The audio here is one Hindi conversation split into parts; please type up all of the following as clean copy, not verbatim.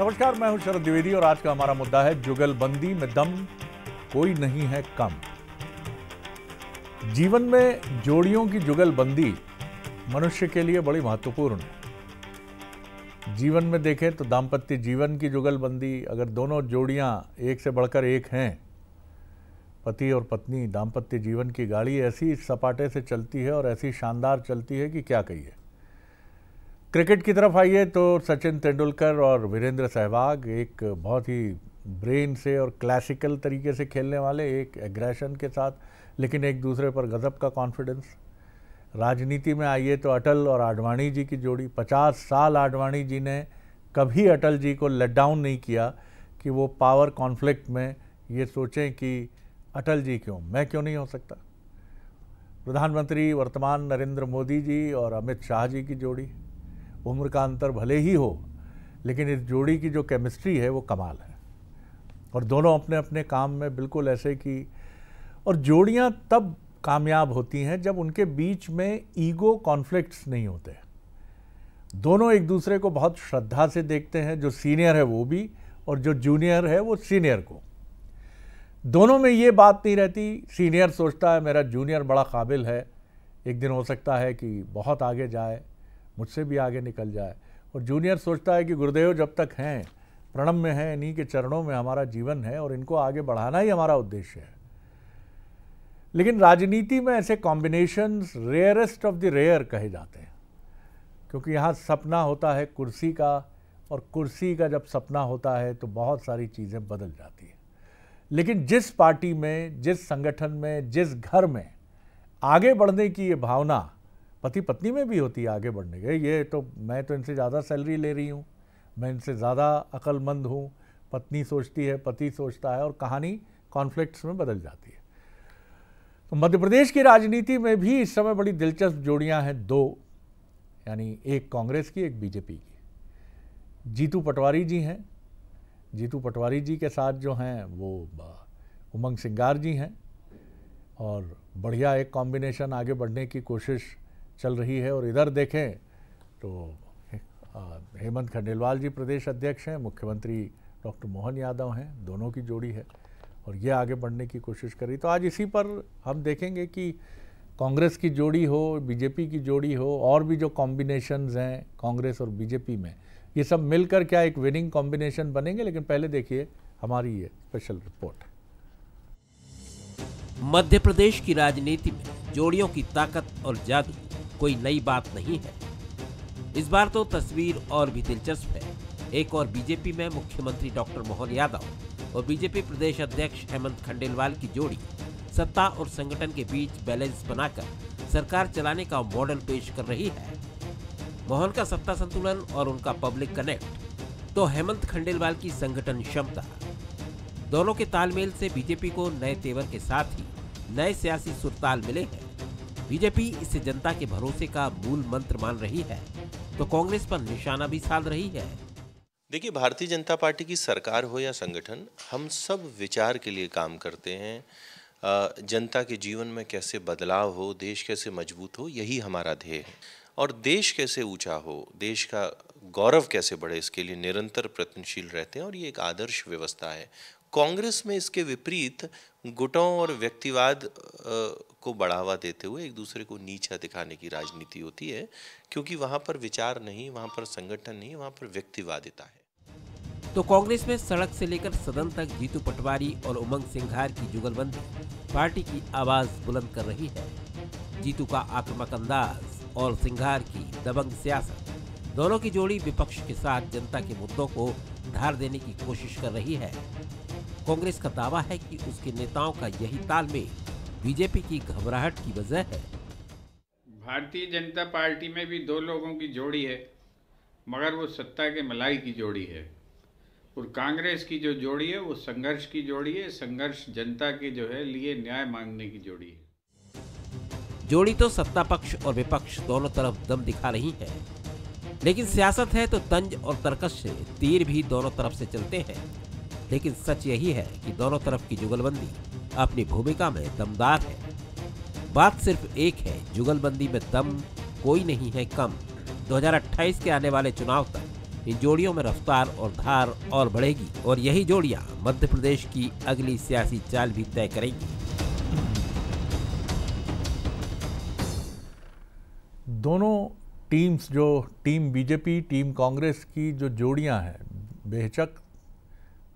नमस्कार, मैं हूं शरद द्विवेदी और आज का हमारा मुद्दा है जुगलबंदी में दम कोई नहीं है कम। जीवन में जोड़ियों की जुगलबंदी मनुष्य के लिए बड़ी महत्वपूर्ण है। जीवन में देखें तो दाम्पत्य जीवन की जुगलबंदी, अगर दोनों जोड़ियां एक से बढ़कर एक हैं, पति और पत्नी, दाम्पत्य जीवन की गाड़ी ऐसी सपाटे से चलती है और ऐसी शानदार चलती है कि क्या कहिए। क्रिकेट की तरफ आइए तो सचिन तेंदुलकर और वीरेंद्र सहवाग एक बहुत ही ब्रेन से और क्लासिकल तरीके से खेलने वाले, एक एग्रेशन के साथ, लेकिन एक दूसरे पर गजब का कॉन्फिडेंस। राजनीति में आइए तो अटल और आडवाणी जी की जोड़ी, 50 साल आडवाणी जी ने कभी अटल जी को लेट डाउन नहीं किया कि वो पावर कॉन्फ्लिक्ट में ये सोचें कि अटल जी क्यों, मैं क्यों नहीं हो सकता। प्रधानमंत्री वर्तमान नरेंद्र मोदी जी और अमित शाह जी की जोड़ी, उम्र का अंतर भले ही हो लेकिन इस जोड़ी की जो केमिस्ट्री है वो कमाल है और दोनों अपने अपने काम में बिल्कुल ऐसे कि, और जोड़ियां तब कामयाब होती हैं जब उनके बीच में ईगो कॉन्फ्लिक्ट्स नहीं होते। दोनों एक दूसरे को बहुत श्रद्धा से देखते हैं, जो सीनियर है वो भी और जो जूनियर है वो सीनियर को। दोनों में ये बात नहीं रहती, सीनियर सोचता है मेरा जूनियर बड़ा काबिल है, एक दिन हो सकता है कि बहुत आगे जाए, मुझसे भी आगे निकल जाए, और जूनियर सोचता है कि गुरुदेव जब तक हैं, प्रणब में हैं, इन्हीं के चरणों में हमारा जीवन है और इनको आगे बढ़ाना ही हमारा उद्देश्य है। लेकिन राजनीति में ऐसे combinations rarest of the rare कहे जाते हैं, क्योंकि यहाँ सपना होता है कुर्सी का, और कुर्सी का जब सपना होता है तो बहुत सारी चीज़ें बदल जाती हैं। लेकिन जिस पार्टी में, जिस संगठन में, जिस घर में आगे बढ़ने की ये भावना पति पत्नी में भी होती है, आगे बढ़ने के, ये तो मैं तो इनसे ज़्यादा सैलरी ले रही हूँ, मैं इनसे ज़्यादा अक्लमंद हूँ, पत्नी सोचती है, पति सोचता है, और कहानी कॉन्फ्लिक्ट्स में बदल जाती है। तो मध्य प्रदेश की राजनीति में भी इस समय बड़ी दिलचस्प जोड़ियां हैं, दो, यानी एक कांग्रेस की, एक बीजेपी की। जीतू पटवारी जी हैं, जीतू पटवारी जी के साथ जो हैं वो उमंग सिंगार जी हैं, और बढ़िया एक कॉम्बिनेशन आगे बढ़ने की कोशिश चल रही है। और इधर देखें तो हेमंत खंडेलवाल जी प्रदेश अध्यक्ष हैं, मुख्यमंत्री डॉक्टर मोहन यादव हैं, दोनों की जोड़ी है और ये आगे बढ़ने की कोशिश करी। तो आज इसी पर हम देखेंगे कि कांग्रेस की जोड़ी हो, बीजेपी की जोड़ी हो, और भी जो कॉम्बिनेशंस हैं कांग्रेस और बीजेपी में, ये सब मिलकर क्या एक विनिंग कॉम्बिनेशन बनेंगे। लेकिन पहले देखिए हमारी ये स्पेशल रिपोर्ट। मध्य प्रदेश की राजनीति में जोड़ियों की ताकत और जादू कोई नई बात नहीं है। इस बार तो तस्वीर और भी दिलचस्प है। एक और बीजेपी में मुख्यमंत्री डॉक्टर मोहन यादव और बीजेपी प्रदेश अध्यक्ष हेमंत खंडेलवाल की जोड़ी सत्ता और संगठन के बीच बैलेंस बनाकर सरकार चलाने का मॉडल पेश कर रही है। मोहन का सत्ता संतुलन और उनका पब्लिक कनेक्ट, तो हेमंत खंडेलवाल की संगठन क्षमता। दोनों के तालमेल से बीजेपी को नए तेवर के साथ ही नए सियासी सुरताल मिले हैं। बीजेपी इसे जनता के भरोसे का मूल मंत्र मान रही है, तो कांग्रेस पर निशाना भी साध रही है। देखिए, भारतीय जनता पार्टी की सरकार हो या संगठन, हम सब विचार के लिए काम करते हैं। जनता के जीवन में कैसे बदलाव हो, देश कैसे मजबूत हो, यही हमारा ध्येय है। और देश कैसे ऊंचा हो, देश का गौरव कैसे बढ़े, इसके लिए निरंतर प्रयत्नशील रहते हैं और ये एक आदर्श व्यवस्था है। कांग्रेस में इसके विपरीत गुटों और व्यक्तिवाद को बढ़ावा देते हुए एक दूसरे को नीचा दिखाने की राजनीति होती है, क्योंकि वहां पर विचार नहीं, वहां पर संगठन नहीं, वहां पर व्यक्तिवादिता है। तो कांग्रेस में सड़क से लेकर सदन तक जीतू पटवारी और उमंग सिंघार की जुगलबंदी पार्टी की आवाज बुलंद कर रही है। जीतू का आक्रामक अंदाज और सिंघार की दबंग सियासत, दोनों की जोड़ी विपक्ष के साथ जनता के मुद्दों को धार देने की कोशिश कर रही है। कांग्रेस का दावा है कि उसके नेताओं का यही तालमेल बीजेपी की घबराहट की वजह है। भारतीय जनता पार्टी में भी दो लोगों की जोड़ी है, मगर वो सत्ता के मलाई की जोड़ी है। और कांग्रेस की जो जोड़ी है वो संघर्ष की जोड़ी है, संघर्ष जनता के जो है लिए न्याय मांगने की जोड़ी है। जोड़ी तो सत्ता पक्ष और विपक्ष दोनों तरफ दम दिखा रही है, लेकिन सियासत है तो तंज और तर्कश से तीर भी दोनों तरफ से चलते हैं। लेकिन सच यही है कि दोनों तरफ की जुगलबंदी अपनी भूमिका में दमदार है। बात सिर्फ एक है, जुगलबंदी में दम कोई नहीं है कम। 2028 के आने वाले चुनाव तक इन जोड़ियों में रफ्तार और धार और बढ़ेगी और यही जोड़ियां मध्य प्रदेश की अगली सियासी चाल भी तय करेंगी। दोनों टीम्स, जो टीम बीजेपी, टीम कांग्रेस की जो जोड़ियां हैं, बेहिचक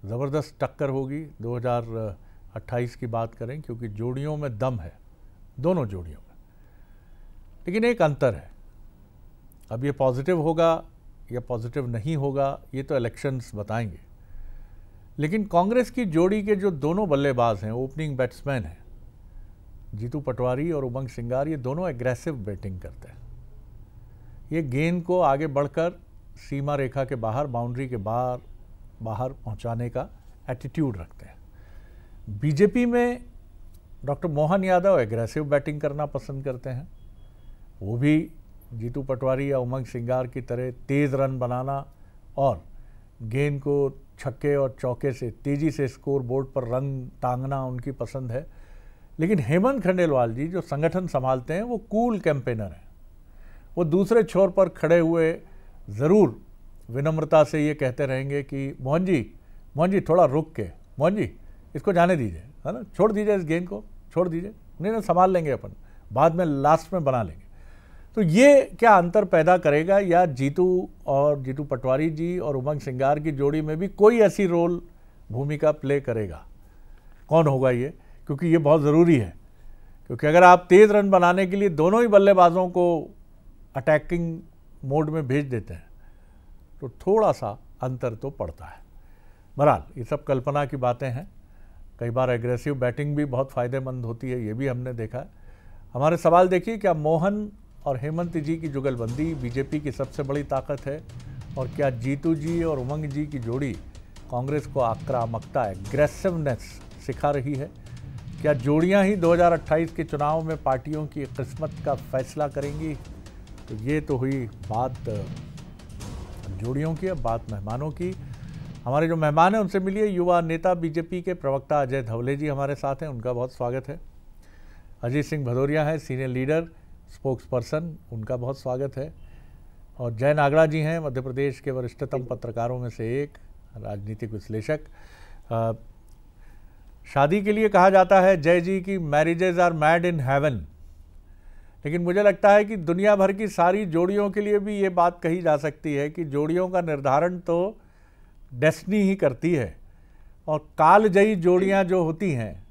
ज़बरदस्त टक्कर होगी 2028 की बात करें, क्योंकि जोड़ियों में दम है, दोनों जोड़ियों में। लेकिन एक अंतर है, अब ये पॉजिटिव होगा या पॉजिटिव नहीं होगा ये तो इलेक्शंस बताएंगे। लेकिन कांग्रेस की जोड़ी के जो दोनों बल्लेबाज हैं, ओपनिंग बैट्समैन हैं, जीतू पटवारी और उमंग सिंगार, ये दोनों एग्रेसिव बैटिंग करते हैं। ये गेंद को आगे बढ़कर सीमा रेखा के बाहर, बाउंड्री के बाहर पहुंचाने का एटीट्यूड रखते हैं। बीजेपी में doctor Mohan Yadav aggressive batting करना पसंद करते हैं। वो भी जीतू पटवारी या उमंग सिंगार की तरह तेज़ रन बनाना और गेंद को छक्के और चौके से तेज़ी से स्कोर बोर्ड पर रंग टांगना उनकी पसंद है। लेकिन हेमंत खंडेलवाल जी जो संगठन संभालते हैं वो कूल कैंपेनर हैं। वो दूसरे छोर पर खड़े हुए ज़रूर विनम्रता से ये कहते रहेंगे कि मोहन जी थोड़ा रुक के, मोहन जी इसको जाने दीजिए, है ना, छोड़ दीजिए, इस गेंद को छोड़ दीजिए, नहीं संभाल लेंगे अपन, बाद में लास्ट में बना लेंगे। तो ये क्या अंतर पैदा करेगा, या जीतू पटवारी जी और उमंग सिंगार की जोड़ी में भी कोई ऐसी रोल भूमिका प्ले करेगा? कौन होगा ये? क्योंकि ये बहुत ज़रूरी है, क्योंकि अगर आप तेज़ रन बनाने के लिए दोनों ही बल्लेबाजों को अटैकिंग मोड में भेज देते हैं तो थोड़ा सा अंतर तो पड़ता है। बहरहाल ये सब कल्पना की बातें हैं। कई बार एग्रेसिव बैटिंग भी बहुत फ़ायदेमंद होती है, ये भी हमने देखा है। हमारे सवाल देखिए, क्या मोहन और हेमंत जी की जुगलबंदी बीजेपी की सबसे बड़ी ताकत है, और क्या जीतू जी और उमंग जी की जोड़ी कांग्रेस को आक्रामकता, एग्रेसिवनेस सिखा रही है? क्या जोड़ियां ही 2028 के चुनाव में पार्टियों की किस्मत का फैसला करेंगी? तो ये तो हुई बात जोड़ियों की। अब बात मेहमानों की। हमारे जो मेहमान हैं उनसे मिलिए। युवा नेता बीजेपी के प्रवक्ता अजय धवले जी हमारे साथ हैं, उनका बहुत स्वागत है। अजीत सिंह भदौरिया हैं, सीनियर लीडर, स्पोक्स पर्सन, उनका बहुत स्वागत है। और जय नागड़ा जी हैं, मध्य प्रदेश के वरिष्ठतम पत्रकारों में से एक, राजनीतिक विश्लेषक। शादी के लिए कहा जाता है जय जी की marriages are made in heaven, लेकिन मुझे लगता है कि दुनिया भर की सारी जोड़ियों के लिए भी ये बात कही जा सकती है कि जोड़ियों का निर्धारण तो डेस्टिनी ही करती है। और कालजयी जोड़ियां जो होती हैं,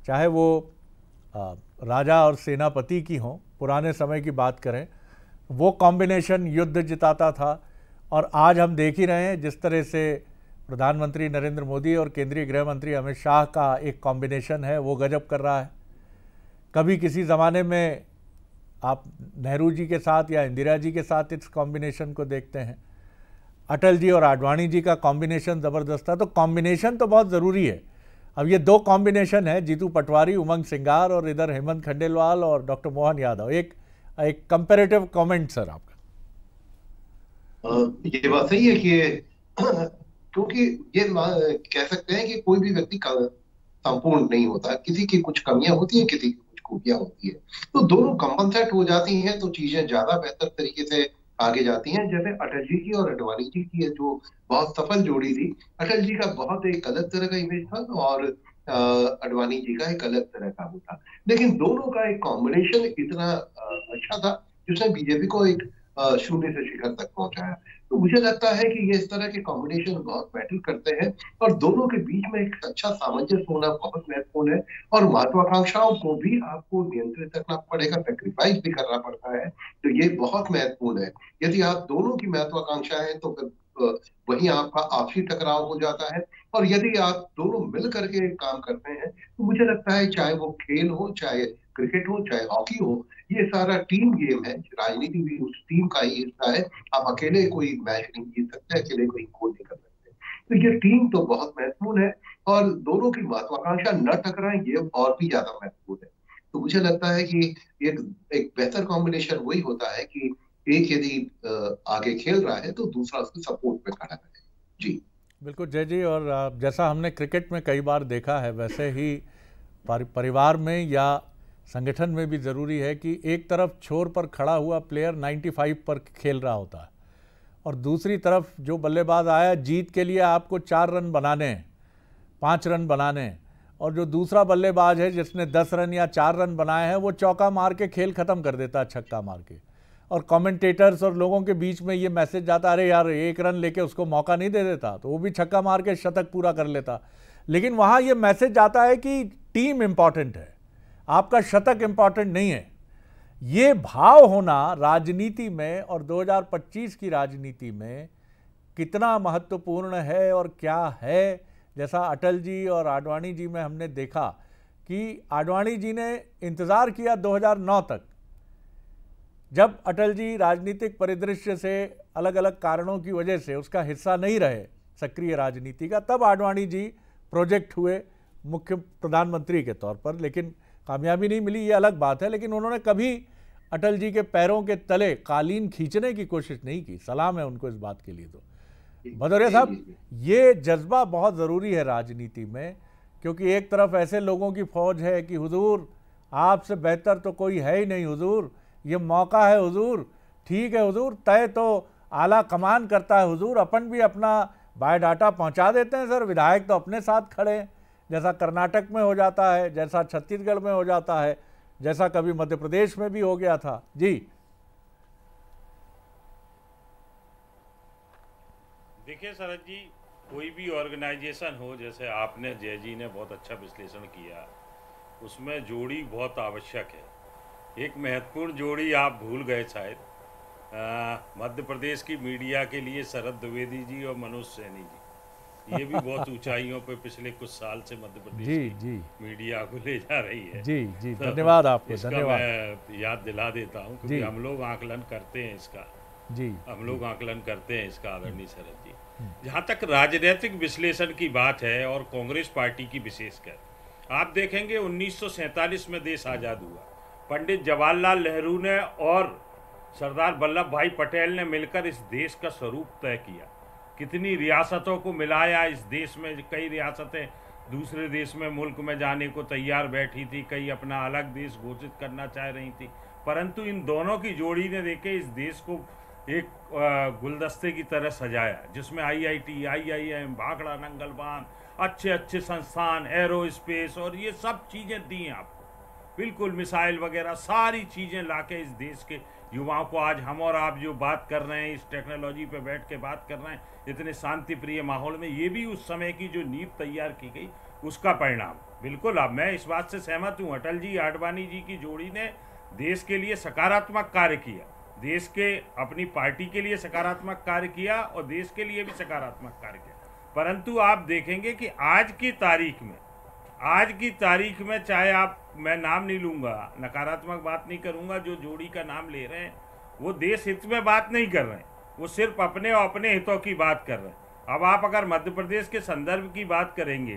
चाहे वो राजा और सेनापति की हों, पुराने समय की बात करें, वो कॉम्बिनेशन युद्ध जिताता था। और आज हम देख ही रहे हैं जिस तरह से प्रधानमंत्री नरेंद्र मोदी और केंद्रीय गृह मंत्री अमित शाह का एक कॉम्बिनेशन है, वो गजब कर रहा है। कभी किसी ज़माने में आप नेहरू जी के साथ या इंदिरा जी के साथ इस कॉम्बिनेशन को देखते हैं। अटल जी और आडवाणी जी का कॉम्बिनेशन ज़बरदस्त था। तो कॉम्बिनेशन तो बहुत ज़रूरी है। अब ये दो कॉम्बिनेशन है, जीतू पटवारी, उमंग सिंगार, और इधर हेमंत खंडेलवाल और डॉक्टर मोहन यादव। एक कंपैरेटिव कमेंट सर आपका। ये बात सही है कि क्योंकि ये कह सकते हैं कि कोई भी व्यक्ति संपूर्ण नहीं होता, किसी की कुछ कमियां होती हैं, किसी की कुछ खूबियां होती है। तो दोनों कंपनसेट हो जाती हैं तो चीजें ज्यादा बेहतर तरीके से आगे जाती हैं। जैसे अटल जी की और अडवाणी जी की जो बहुत सफल जोड़ी थी, अटल जी का बहुत एक अलग तरह का इमेज था और अडवाणी जी का एक अलग तरह का वो था, लेकिन दोनों का एक कॉम्बिनेशन इतना अच्छा था जिसने बीजेपी को एक शून्य से शिखर तक पहुंचाया। तो मुझे लगता है कि ये इस तरह के कॉम्बिनेशन बहुत मैटर करते हैं और दोनों के बीच में एक अच्छा सामंजस्य होना बहुत महत्वपूर्ण है। और महत्वाकांक्षाओं को भी आपको नियंत्रित रखना पड़ेगा, सेक्रीफाइस भी करना पड़ता है, तो ये बहुत महत्वपूर्ण है। यदि आप दोनों की महत्वाकांक्षा है तो फिर वही आपका आपसी टकराव हो जाता है। और यदि आप दोनों मिल करके काम करते हैं तो मुझे लगता है चाहे वो खेल हो, चाहे क्रिकेट हो, चाहे हॉकी हो, ये सारा टीम गेम है। राजनीति भी उस टीम का ही हिस्सा है। आप अकेले कोई मैच नहीं जीत सकते, अकेले कोई गोल नहीं कर सकते। तो ये टीम तो बहुत महत्वपूर्ण है और दोनों की महत्वाकांक्षा न टकराए ये और भी ज्यादा महत्वपूर्ण है। तो मुझे लगता है कि एक बेहतर कॉम्बिनेशन वही होता है कि एक यदि आगे खेल रहा है तो दूसरा उसके सपोर्ट में खड़ा है। जी बिल्कुल जय जी। और जैसा हमने क्रिकेट में कई बार देखा है, वैसे ही परिवार में या संगठन में भी ज़रूरी है कि एक तरफ छोर पर खड़ा हुआ प्लेयर 95 पर खेल रहा होता है और दूसरी तरफ जो बल्लेबाज आया, जीत के लिए आपको 4 रन बनाने हैं, 5 रन बनाने हैं, और जो दूसरा बल्लेबाज है जिसने 10 रन या 4 रन बनाए हैं, वो चौका मार के खेल खत्म कर देता है, छक्का मार के। और कमेंटेटर्स और लोगों के बीच में ये मैसेज जाता, अरे यार 1 रन लेके उसको मौका नहीं दे देता तो वो भी छक्का मार के शतक पूरा कर लेता। लेकिन वहाँ ये मैसेज जाता है कि टीम इम्पॉर्टेंट है, आपका शतक इम्पॉर्टेंट नहीं है। ये भाव होना राजनीति में और 2025 की राजनीति में कितना महत्वपूर्ण है और क्या है। जैसा अटल जी और आडवाणी जी में हमने देखा कि आडवाणी जी ने इंतज़ार किया 2009 तक, जब अटल जी राजनीतिक परिदृश्य से अलग अलग कारणों की वजह से उसका हिस्सा नहीं रहे सक्रिय राजनीति का, तब आडवाणी जी प्रोजेक्ट हुए मुख्य प्रधानमंत्री के तौर पर। लेकिन कामयाबी नहीं मिली, ये अलग बात है। लेकिन उन्होंने कभी अटल जी के पैरों के तले कालीन खींचने की कोशिश नहीं की, सलाम है उनको इस बात के लिए। तो भदौरिया साहब, ये जज्बा बहुत ज़रूरी है राजनीति में, क्योंकि एक तरफ ऐसे लोगों की फौज है कि हुजूर आपसे बेहतर तो कोई है ही नहीं, हुजूर ये मौका है, हुजूर ठीक है, हुजूर तय तो आला कमान करता है, हुजूर अपन भी अपना बायोडाटा पहुंचा देते हैं सर, विधायक तो अपने साथ खड़े हैं, जैसा कर्नाटक में हो जाता है, जैसा छत्तीसगढ़ में हो जाता है, जैसा कभी मध्य प्रदेश में भी हो गया था। जी देखिए शरद जी, कोई भी ऑर्गेनाइजेशन हो, जैसे आपने जय जी ने बहुत अच्छा विश्लेषण किया, उसमें जोड़ी बहुत आवश्यक है। एक महत्वपूर्ण जोड़ी आप भूल गए शायद, मध्य प्रदेश की मीडिया के लिए शरद द्विवेदी जी और मनोज सैनी जी, ये भी बहुत ऊंचाइयों पे पिछले कुछ साल से मध्य प्रदेश की मीडिया को ले जा रही है। जी तो धन्यवाद आपको, धन्यवाद। मैं याद दिला देता हूँ क्योंकि हम लोग आकलन करते हैं इसका, हम लोग आकलन करते हैं इसका आदरणीय शरद जी। जहाँ तक राजनीतिक विश्लेषण की बात है और कांग्रेस पार्टी की विशेषकर, आप देखेंगे 1947 में देश आज़ाद हुआ, पंडित जवाहरलाल नेहरू ने और सरदार वल्लभ भाई पटेल ने मिलकर इस देश का स्वरूप तय किया। कितनी रियासतों को मिलाया इस देश में, कई रियासतें दूसरे देश में मुल्क में जाने को तैयार बैठी थी, कई अपना अलग देश घोषित करना चाह रही थी, परंतु इन दोनों की जोड़ी ने देखे इस देश को एक गुलदस्ते की तरह सजाया, जिसमें IIT, IIM, भाखड़ा नंगल बांध, अच्छे अच्छे संस्थान, एरोस्पेस और ये सब चीज़ें दी आपको, बिल्कुल मिसाइल वगैरह सारी चीज़ें लाके इस देश के युवाओं को, आज हम और आप जो बात कर रहे हैं, इस टेक्नोलॉजी पे बैठ के बात कर रहे हैं, इतने शांति प्रिय माहौल में, ये भी उस समय की जो नींव तैयार की गई उसका परिणाम। बिल्कुल, अब मैं इस बात से सहमत हूँ, अटल जी आडवाणी जी की जोड़ी ने देश के लिए सकारात्मक कार्य किया, देश के अपनी पार्टी के लिए सकारात्मक कार्य किया और देश के लिए भी सकारात्मक कार्य किया। परंतु आप देखेंगे कि आज की तारीख में चाहे आप, मैं नाम नहीं लूँगा, नकारात्मक बात नहीं करूँगा, जो जोड़ी का नाम ले रहे हैं वो देश हित में बात नहीं कर रहे हैं, वो सिर्फ अपने और अपने हितों की बात कर रहे हैं। अब आप अगर मध्य प्रदेश के संदर्भ की बात करेंगे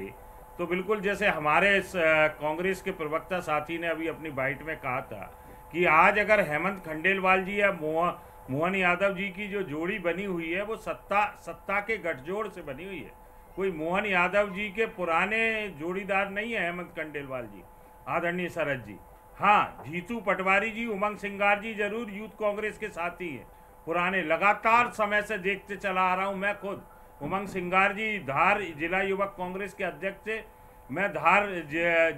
तो बिल्कुल जैसे हमारे कांग्रेस के प्रवक्ता साथी ने अभी अपनी बाइट में कहा था कि आज अगर हेमंत खंडेलवाल जी या मोहन यादव जी की जो जोड़ी बनी हुई है वो सत्ता के गठजोड़ से बनी हुई है, कोई मोहन यादव जी के पुराने जोड़ीदार नहीं है हेमंत खंडेलवाल जी, आदरणीय शरद जी। हाँ, जीतू पटवारी जी, उमंग सिंगार जी जरूर यूथ कांग्रेस के साथी हैं, पुराने, लगातार समय से देखते चला आ रहा हूँ। मैं खुद, उमंग सिंगार जी धार जिला युवक कांग्रेस के अध्यक्ष थे, मैं धार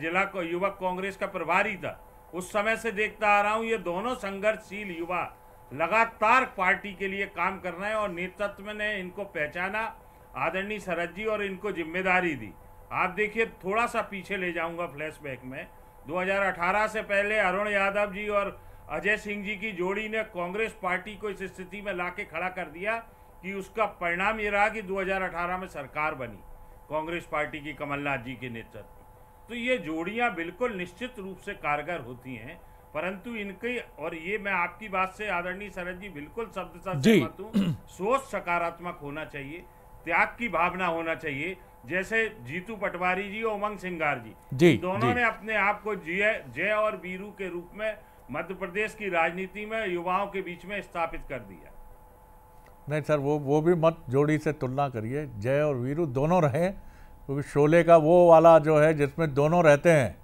जिला युवक कांग्रेस का प्रभारी था, उस समय से देखता आ रहा हूँ। ये दोनों संघर्षशील युवा लगातार पार्टी के लिए काम कर रहे हैं और नेतृत्व ने इनको पहचाना, आदरणीय शरद जी, और इनको जिम्मेदारी दी। आप देखिए, थोड़ा सा पीछे ले जाऊंगा फ्लैशबैक में, 2018 से पहले अरुण यादव जी और अजय सिंह जी की जोड़ी ने कांग्रेस पार्टी को इस स्थिति में लाके खड़ा कर दिया कि उसका परिणाम ये रहा कि 2018 में सरकार बनी कांग्रेस पार्टी की कमलनाथ जी के नेतृत्व। तो ये जोड़ियां बिल्कुल निश्चित रूप से कारगर होती हैं, परंतु इनके, और ये मैं आपकी बात से आदरणीय शरद जी बिल्कुल शब्द सा सहमत हूँ, सोच सकारात्मक होना चाहिए, त्याग की भावना होना चाहिए। जैसे जीतू पटवारी जी और उमंग सिंगार जी दोनों ने अपने आप को जय और वीरू के रूप में मध्य प्रदेश की राजनीति में युवाओं के बीच में स्थापित कर दिया। नहीं सर, वो भी मत जोड़ी से तुलना करिए, जय और वीरू दोनों रहे, क्योंकि शोले का वो वाला जो है जिसमें दोनों रहते हैं,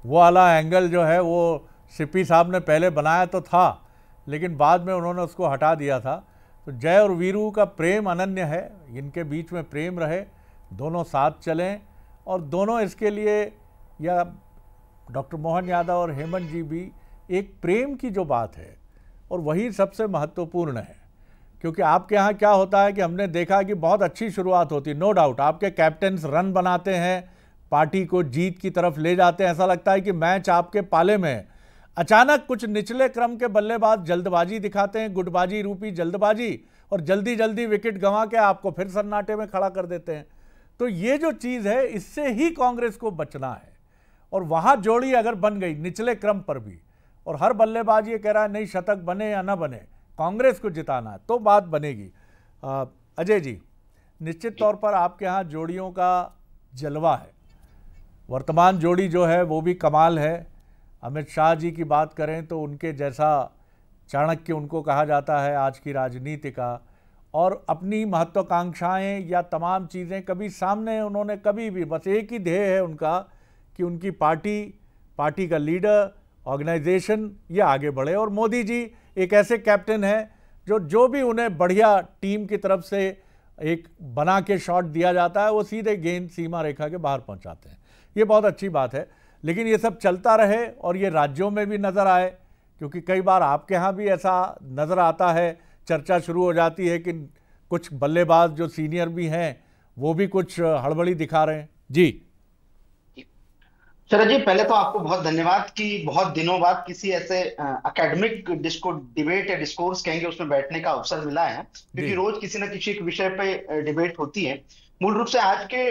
वो वाला एंगल जो है वो सिप्पी साहब ने पहले बनाया तो था, लेकिन बाद में उन्होंने उसको हटा दिया था। तो जय और वीरू का प्रेम अनन्य है, इनके बीच में प्रेम रहे, दोनों साथ चलें और दोनों इसके लिए, या डॉक्टर मोहन यादव और हेमंत जी भी, एक प्रेम की जो बात है और वही सबसे महत्वपूर्ण है। क्योंकि आपके यहाँ क्या होता है कि हमने देखा कि बहुत अच्छी शुरुआत होती है, नो डाउट, आपके कैप्टन्स रन बनाते हैं, पार्टी को जीत की तरफ ले जाते हैं, ऐसा लगता है कि मैच आपके पाले में है। अचानक कुछ निचले क्रम के बल्लेबाज जल्दबाजी दिखाते हैं, गुटबाजी रूपी जल्दबाजी, और जल्दी जल्दी विकेट गंवा के आपको फिर सन्नाटे में खड़ा कर देते हैं। तो ये जो चीज़ है, इससे ही कांग्रेस को बचना है। और वहाँ जोड़ी अगर बन गई निचले क्रम पर भी, और हर बल्लेबाज ये कह रहा है नहीं शतक बने या ना बने, कांग्रेस को जिताना है, तो बात बनेगी। अजय जी, निश्चित तौर पर आपके यहाँ जोड़ियों का जलवा है। वर्तमान जोड़ी जो है वो भी कमाल है। अमित शाह जी की बात करें तो उनके जैसा चाणक्य उनको कहा जाता है आज की राजनीति का, और अपनी महत्वाकांक्षाएं या तमाम चीज़ें कभी सामने उन्होंने कभी भी, बस एक ही ध्येय है उनका कि उनकी पार्टी का लीडर, ऑर्गेनाइजेशन ये आगे बढ़े। और मोदी जी एक ऐसे कैप्टन हैं जो भी उन्हें बढ़िया टीम की तरफ से एक बना के शॉट दिया जाता है, वो सीधे गेंद सीमा रेखा के बाहर पहुंचाते हैं। ये बहुत अच्छी बात है, लेकिन ये सब चलता रहे और ये राज्यों में भी नज़र आए, क्योंकि कई बार आपके यहाँ भी ऐसा नज़र आता है, चर्चा शुरू हो जाती है कि कुछ बल्लेबाज जो सीनियर भी हैं वो भी कुछ हड़बड़ी दिखा रहे हैं। जी शरद जी, पहले तो आपको बहुत धन्यवाद कि बहुत दिनों बाद किसी ऐसे एकेडमिक डिबेट या डिस्कोर्स कहेंगे उसमें बैठने का अवसर मिला है, क्योंकि रोज किसी न किसी एक विषय पे डिबेट होती है। मूल रूप से आज के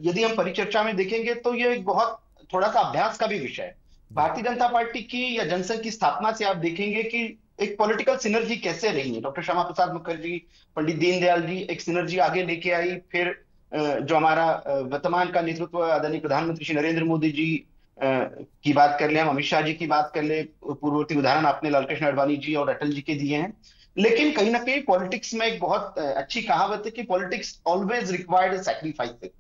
यदि हम परिचर्चा में देखेंगे तो ये एक बहुत थोड़ा सा अभ्यास का भी विषय है। भारतीय जनता पार्टी की या जनसंघ की स्थापना से आप देखेंगे कि एक पॉलिटिकल सिनर्जी कैसे रही है। डॉक्टर श्यामा प्रसाद मुखर्जी, पंडित दीनदयाल जी एक सिनर्जी आगे लेके आई, फिर जो हमारा वर्तमान का नेतृत्व आदरणीय प्रधानमंत्री श्री नरेंद्र मोदी जी की बात कर ले, हम अमित शाह जी की बात कर ले, पूर्ववर्ती उदाहरण आपने लालकृष्ण आडवाणी जी और अटल जी के दिए हैं। लेकिन कहीं ना कहीं पॉलिटिक्स में एक बहुत अच्छी कहावत है कि पॉलिटिक्स ऑलवेज रिक्वायर्ड सैक्रिफाइस।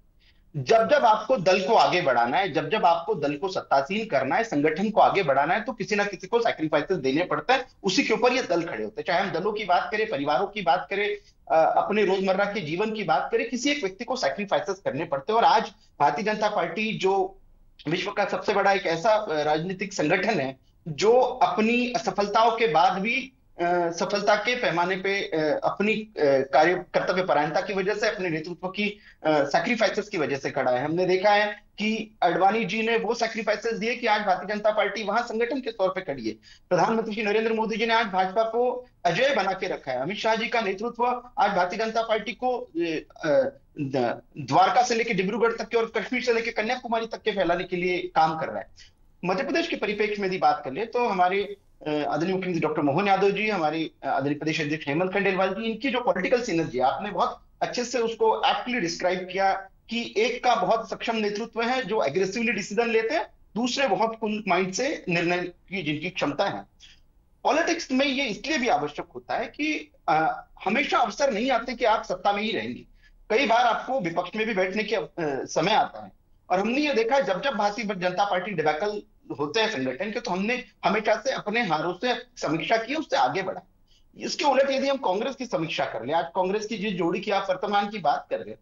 जब जब आपको दल को आगे बढ़ाना है, जब जब आपको दल को सत्तासीन करना है, संगठन को आगे बढ़ाना है, तो किसी ना किसी को सैक्रिफाइसेस देने पड़ते हैं। उसी के ऊपर ये दल खड़े होते हैं। चाहे हम दलों की बात करें, परिवारों की बात करें, अपने रोजमर्रा के जीवन की बात करें, किसी एक व्यक्ति को सैक्रिफाइसेस करने पड़ते हैं। और आज भारतीय जनता पार्टी जो विश्व का सबसे बड़ा एक ऐसा राजनीतिक संगठन है जो अपनी असफलताओं के बाद भी सफलता के पैमाने पे अपनी कार्य कर्तव्य परायणता की वजह से, अपने नेतृत्व की सैक्रिफाइसेस की वजह से खड़ा है। हमने देखा है कि आडवाणी जी ने वो सैक्रिफाइसेस दिए कि आज भारतीय जनता पार्टी वहां संगठन के तौर पे खड़ी है। प्रधानमंत्री श्री नरेंद्र मोदी जी ने आज भाजपा को अजय बना के रखा है। अमित शाह जी का नेतृत्व आज भारतीय जनता पार्टी को द्वारका से लेकर डिब्रूगढ़ तक के और कश्मीर से लेकर कन्याकुमारी तक के फैलाने के लिए काम कर रहा है। मध्य प्रदेश के परिप्रेक्ष्य में यदि बात कर ले तो हमारे आदरणीय मुख्यमंत्री डॉक्टर मोहन यादव जी, हमारे आदरणीय प्रदेश अध्यक्ष हेमंत खंडेलवाल जी, इनकी जो पॉलिटिकल सिनर्जी है, आपने बहुत अच्छे से उसको एप्टली डिस्क्राइब किया कि एक का बहुत सक्षम नेतृत्व है जो एग्रेसिवली डिसीजन लेते हैं, दूसरे बहुत कूल माइंड से निर्णय की जिनकी क्षमता है। पॉलिटिक्स में ये इसलिए भी आवश्यक होता है कि हमेशा अवसर नहीं आते कि आप सत्ता में ही रहेंगे। कई बार आपको विपक्ष में भी बैठने के समय आता है। और हमने ये देखा जब जब भारतीय जनता पार्टी डिबैकल होते हैं संगठन के, तो हमने हमेशा से अपने हारों से समीक्षा की, उससे आगे बढ़ा। इसके उलट यदि हम कांग्रेस की समीक्षा कर ले, आज कांग्रेस की जिस जोड़ी की आप वर्तमान की बात कर रहे हैं,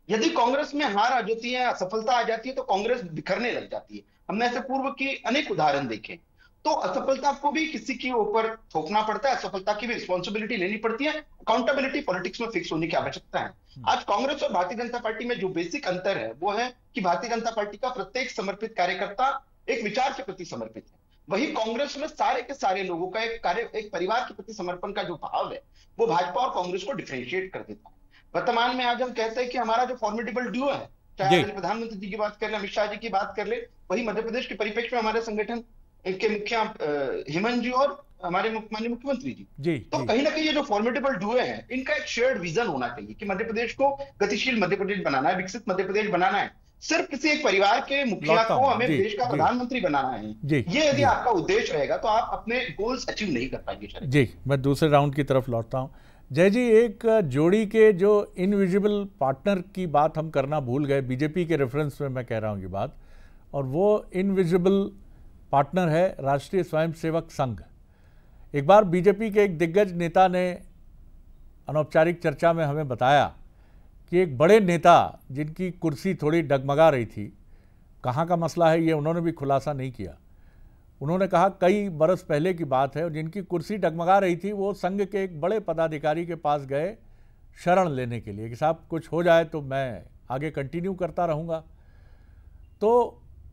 यदि कांग्रेस में हार आ जाती है, असफलता आ जाती है, तो कांग्रेस बिखरने लग जाती है। हमने ऐसे पूर्व की अनेक उदाहरण देखे। तो असफलता को भी किसी के ऊपर थोपना पड़ता है, असफलता की भी रिस्पॉन्सिबिलिटी लेनी पड़ती है। अकाउंटेबिलिटी पॉलिटिक्स में फिक्स होने की आवश्यकता है। आज कांग्रेस और भारतीय जनता पार्टी में जो बेसिक अंतर है वो है कि भारतीय जनता पार्टी का प्रत्येक समर्पित कार्यकर्ता एक विचार के प्रति समर्पित है। वही कांग्रेस में सारे के सारे लोगों का एक परिवार के प्रति समर्पण का जो भाव है वो भाजपा और कांग्रेस को डिफरेंशिएट कर देता है। वर्तमान में आज हम कहते हैं कि हमारा जो फॉर्मिडेबल ड्यू है, चाहे प्रधानमंत्री जी की बात कर ले, अमित शाह जी की बात कर ले, वही मध्य प्रदेश के परिप्रेक्ष्य में हमारे संगठन के मुखिया हेमंत जी और हमारे माननीय मुख्यमंत्री जी, तो कहीं ना कहीं ये जो फॉर्मिडेबल ड्यू है, इनका एक शेयर्ड विजन होना चाहिए कि मध्य प्रदेश को गतिशील मध्य प्रदेश बनाना है, विकसित मध्य प्रदेश बनाना है। सिर्फ किसी एक परिवार के मुखिया को हमें देश का प्रधानमंत्री बनाना है, ये यदि आपका उद्देश्य रहेगा तो आप अपने गोल्स अचीव नहीं कर पाएंगे। जी, मैं दूसरे राउंड की तरफ लौटता हूं। जय जी, एक जोड़ी के जो इनविजिबल पार्टनर की बात हम करना भूल गए, बीजेपी के रेफरेंस में मैं कह रहा हूं ये बात, और वो इनविजिबल पार्टनर है राष्ट्रीय स्वयंसेवक संघ। एक बार बीजेपी के एक दिग्गज नेता ने अनौपचारिक चर्चा में हमें बताया कि एक बड़े नेता जिनकी कुर्सी थोड़ी डगमगा रही थी, कहाँ का मसला है ये उन्होंने भी खुलासा नहीं किया। उन्होंने कहा कई बरस पहले की बात है और जिनकी कुर्सी डगमगा रही थी वो संघ के एक बड़े पदाधिकारी के पास गए शरण लेने के लिए कि साहब कुछ हो जाए तो मैं आगे कंटिन्यू करता रहूँगा। तो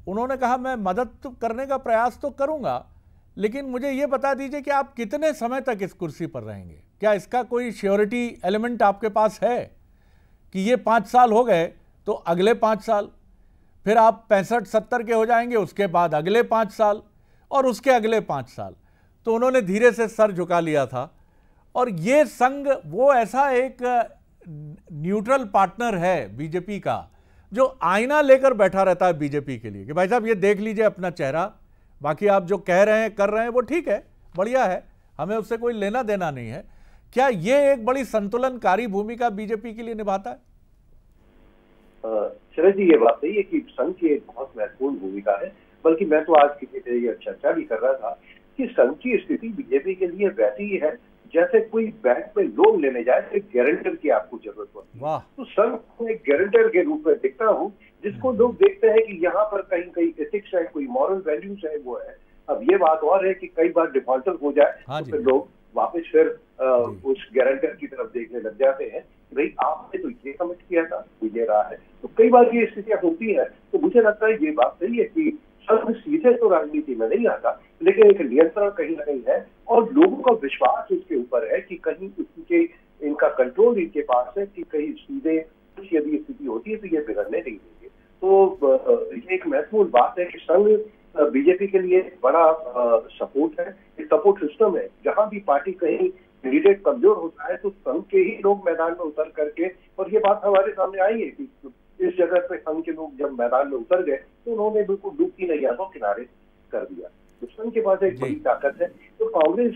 उन्होंने कहा मैं मदद तो करने का प्रयास तो करूँगा, लेकिन मुझे ये बता दीजिए कि आप कितने समय तक इस कुर्सी पर रहेंगे, क्या इसका कोई श्योरिटी एलिमेंट आपके पास है कि ये 5 साल हो गए तो अगले 5 साल, फिर आप 65-70 के हो जाएंगे, उसके बाद अगले 5 साल और उसके अगले 5 साल। तो उन्होंने धीरे से सर झुका लिया था। और ये संघ वो ऐसा एक न्यूट्रल पार्टनर है बीजेपी का जो आईना लेकर बैठा रहता है बीजेपी के लिए कि भाई साहब ये देख लीजिए अपना चेहरा, बाकी आप जो कह रहे हैं कर रहे हैं वो ठीक है, बढ़िया है, हमें उससे कोई लेना देना नहीं है। क्या ये एक बड़ी संतुलनकारी भूमिका बीजेपी के लिए निभाता है? शरद जी, ये बात सही है कि संघ की एक बहुत महत्वपूर्ण भूमिका है। बल्कि मैं तो आज किसी तरह ये चर्चा भी कर रहा था कि संघ की स्थिति बीजेपी के लिए वैसी ही है जैसे कोई बैंक में लोन लेने जाए तो गारंटर की आपको जरूरत होती है। तो संघ को एक गारंटर के रूप में देखता हूँ जिसको लोग देखते हैं कि यहाँ पर कहीं कहीं एथिक्स है, कोई मॉरल वैल्यूज है, वो है। अब ये बात और है कि कई बार डिफॉल्टर हो जाए तो फिर लोग वापस फिर उस गारंटर की तरफ देखने लग जाते हैं, भाई आपने तो ये कमिट किया था, ये रहा है। तो कई बार ये स्थितियां होती है। तो मुझे लगता है ये बात सही है कि संघ सीधे तो राजनीति में नहीं आता, लेकिन एक नियंत्रण कहीं ना कहीं है और लोगों का विश्वास इसके ऊपर है कि कहीं इनका कंट्रोल इनके पास है कि कहीं सीधे कुछ यदि स्थिति होती है तो ये बिगड़ने नहीं देंगे। तो ये एक महत्वपूर्ण बात है कि संघ बीजेपी के लिए बड़ा सपोर्ट है, एक सपोर्ट सिस्टम है। जहां भी पार्टी कहीं कैंडिडेट कमजोर होता है तो संघ के ही लोग मैदान में उतर करके, और ये बात हमारे सामने आई है कि इस जगह पे संघ के लोग जब मैदान में उतर गए तो उन्होंने बिल्कुल डूबती नैया को किनारे कर दिया। तो संघ के पास एक बड़ी ताकत है। तो कांग्रेस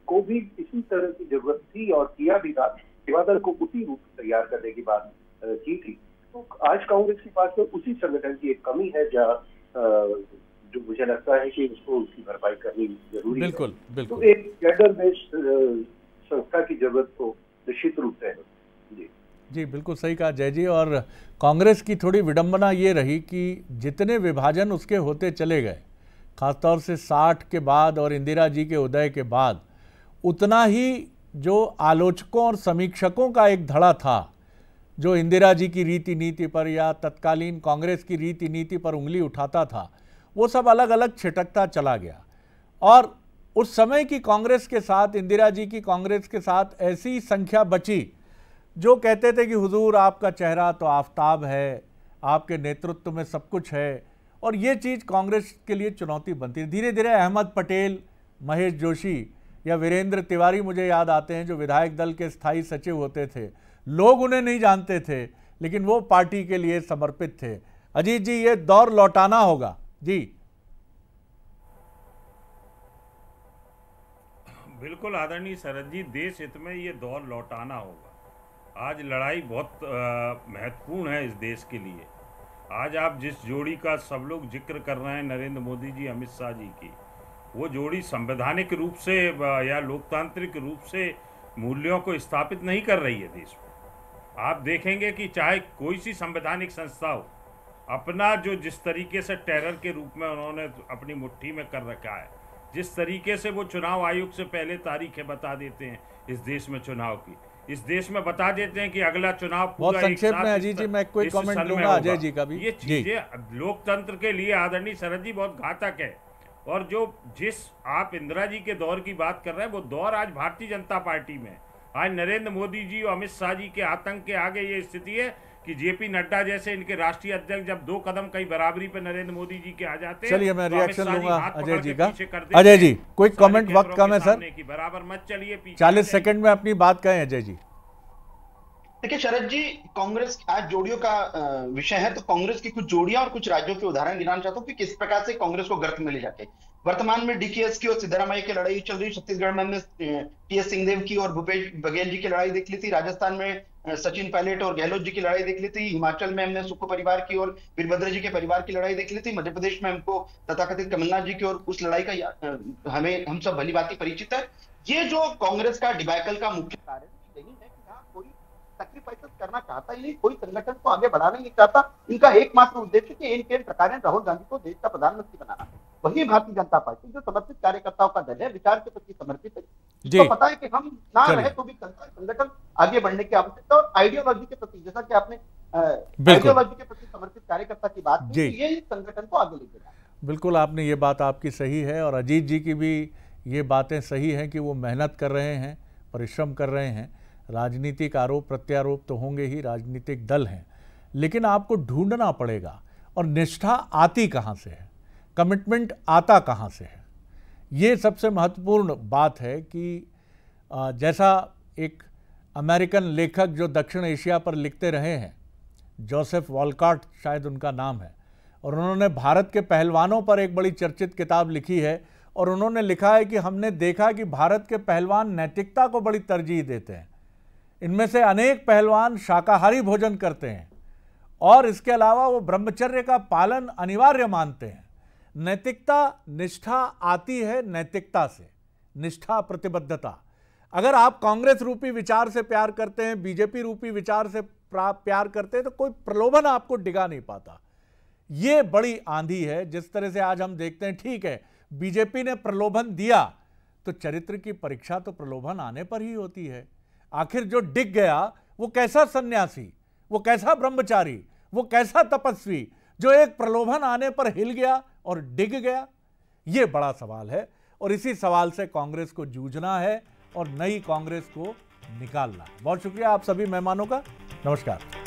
को भी इसी तरह की जरूरत थी और किया भी था, सेवादल को उसी रूप से तैयार करने की बात की थी। तो आज कांग्रेस के पास तो उसी संगठन की एक कमी है जहाँ जो मुझे लगता है कि उसको उसकी भरपाई करनी जरूरी है। बिल्कुल। तो एक कैडर बेस्ड संस्था की जरूरत तो निश्चित रूप से है। जी बिल्कुल सही कहा जय जी। और कांग्रेस की थोड़ी विडंबना ये रही कि जितने विभाजन उसके होते चले गए, खासतौर से 60 के बाद और इंदिरा जी के उदय के बाद, उतना ही जो आलोचकों और समीक्षकों का एक धड़ा था जो इंदिरा जी की रीति नीति पर या तत्कालीन कांग्रेस की रीति नीति पर उंगली उठाता था, वो सब अलग अलग छिटकता चला गया। और उस समय की कांग्रेस के साथ, इंदिरा जी की कांग्रेस के साथ ऐसी संख्या बची जो कहते थे कि हुजूर आपका चेहरा तो आफताब है, आपके नेतृत्व में सब कुछ है। और ये चीज़ कांग्रेस के लिए चुनौती बनती है। धीरे धीरे अहमद पटेल, महेश जोशी या वीरेंद्र तिवारी मुझे याद आते हैं जो विधायक दल के स्थायी सचिव होते थे। लोग उन्हें नहीं जानते थे लेकिन वो पार्टी के लिए समर्पित थे। अजीत जी, ये दौर लौटाना होगा। जी बिल्कुल आदरणीय शरद जी, देश हित में ये दौर लौटाना होगा। आज लड़ाई बहुत महत्वपूर्ण है इस देश के लिए। आज आप जिस जोड़ी का सब लोग जिक्र कर रहे हैं, नरेंद्र मोदी जी, अमित शाह जी की, वो जोड़ी संवैधानिक रूप से या लोकतांत्रिक रूप से मूल्यों को स्थापित नहीं कर रही है देश में। आप देखेंगे कि चाहे कोई सी संवैधानिक संस्था हो, अपना जो जिस तरीके से टेरर के रूप में उन्होंने अपनी मुट्ठी में कर रखा है, जिस तरीके से वो चुनाव आयोग से पहले तारीखें बता देते हैं इस देश में चुनाव की, इस देश में बता देते हैं कि अगला चुनाव बहुत संक्षेप में अजीत जी, मैं कोई कमेंट लूंगा अजय जी का भी। ये चीजें लोकतंत्र के लिए आदरणीय शरद जी बहुत घातक है। और जो जिस आप इंदिरा जी के दौर की बात कर रहे हैं, वो दौर आज भारतीय जनता पार्टी में, आज नरेंद्र मोदी जी और अमित शाह जी के आतंक के आगे ये स्थिति है कि जेपी नड्डा जैसे इनके राष्ट्रीय अध्यक्ष जब 2 कदम कहीं बराबरी पे नरेंद्र मोदी जी के आ जाते हैं। चलिए मैं रिएक्शन लूंगा अजय जी का। अजय जी, कोई कमेंट, वक्त कम है सर, बराबर मत चलिए, 40 सेकंड में अपनी बात कहें अजय जी। देखिए शरद जी, कांग्रेस आज जोड़ियों का विषय है, तो कांग्रेस की कुछ जोड़ियां और कुछ राज्यों के उदाहरण गिनाना चाहता हूँ कि किस प्रकार से कांग्रेस को गर्त में ले जाके। वर्तमान में डीकेएस की और सिद्धरामैया की लड़ाई चल रही। छत्तीसगढ़ में हमने टीएस सिंहदेव की और भूपेश बघेल जी की लड़ाई देख ली थी। राजस्थान में सचिन पायलट और गहलोत जी की लड़ाई देख ली थी। हिमाचल में हमने सुक्खू परिवार की और वीरभद्र जी के परिवार की लड़ाई देख ली थी। मध्य प्रदेश में हमको तथाकथित कमलनाथ जी की और उस लड़ाई का हम सब भली भांति परिचित है। ये जो कांग्रेस का डिबैकल का मुख्य कारण यही है कि सैक्रिफाइसेस करना चाहता ही नहीं, कोई संगठन को आगे बढ़ाना नहीं चाहता। इनका एकमात्र उद्देश्य कि इन प्रकार राहुल गांधी को देश का प्रधानमंत्री बनाना। वही भारतीय जनता पार्टी जो समर्पित कार्यकर्ताओं का दल है, विचार के प्रति समर्पित है, जिसको पता है कि हम ना रहे तो भी संगठन आगे बढ़ने की आवश्यकता, और आइडियोलॉजी के प्रति, जैसा कि आपने आइडियोलॉजी के प्रति समर्पित कार्यकर्ता की बात की, ये संगठन को आगे लेके जाए। बिल्कुल, आपने ये बात आपकी सही है, और अजीत जी की भी ये बातें सही हैं कि वो मेहनत कर रहे हैं, परिश्रम कर रहे हैं। राजनीतिक आरोप प्रत्यारोप तो होंगे ही, राजनीतिक दल हैं, लेकिन आपको ढूंढना पड़ेगा, और निष्ठा आती कहाँ से है, कमिटमेंट आता कहाँ से है। ये सबसे महत्वपूर्ण बात है कि जैसा एक अमेरिकन लेखक जो दक्षिण एशिया पर लिखते रहे हैं, जोसेफ वॉलकॉट शायद उनका नाम है, और उन्होंने भारत के पहलवानों पर एक बड़ी चर्चित किताब लिखी है, और उन्होंने लिखा है कि हमने देखा कि भारत के पहलवान नैतिकता को बड़ी तरजीह देते हैं। इनमें से अनेक पहलवान शाकाहारी भोजन करते हैं, और इसके अलावा वो ब्रह्मचर्य का पालन अनिवार्य मानते हैं। नैतिकता, निष्ठा आती है नैतिकता से, निष्ठा, प्रतिबद्धता। अगर आप कांग्रेस रूपी विचार से प्यार करते हैं, बीजेपी रूपी विचार से प्यार करते हैं, तो कोई प्रलोभन आपको डिगा नहीं पाता। ये बड़ी आंधी है। जिस तरह से आज हम देखते हैं, ठीक है बीजेपी ने प्रलोभन दिया, तो चरित्र की परीक्षा तो प्रलोभन आने पर ही होती है। आखिर जो डिग गया वो कैसा सन्यासी, वो कैसा ब्रह्मचारी, वो कैसा तपस्वी जो एक प्रलोभन आने पर हिल गया और डिग गया? ये बड़ा सवाल है, और इसी सवाल से कांग्रेस को जूझना है और नई कांग्रेस को निकालना है। बहुत शुक्रिया आप सभी मेहमानों का। नमस्कार।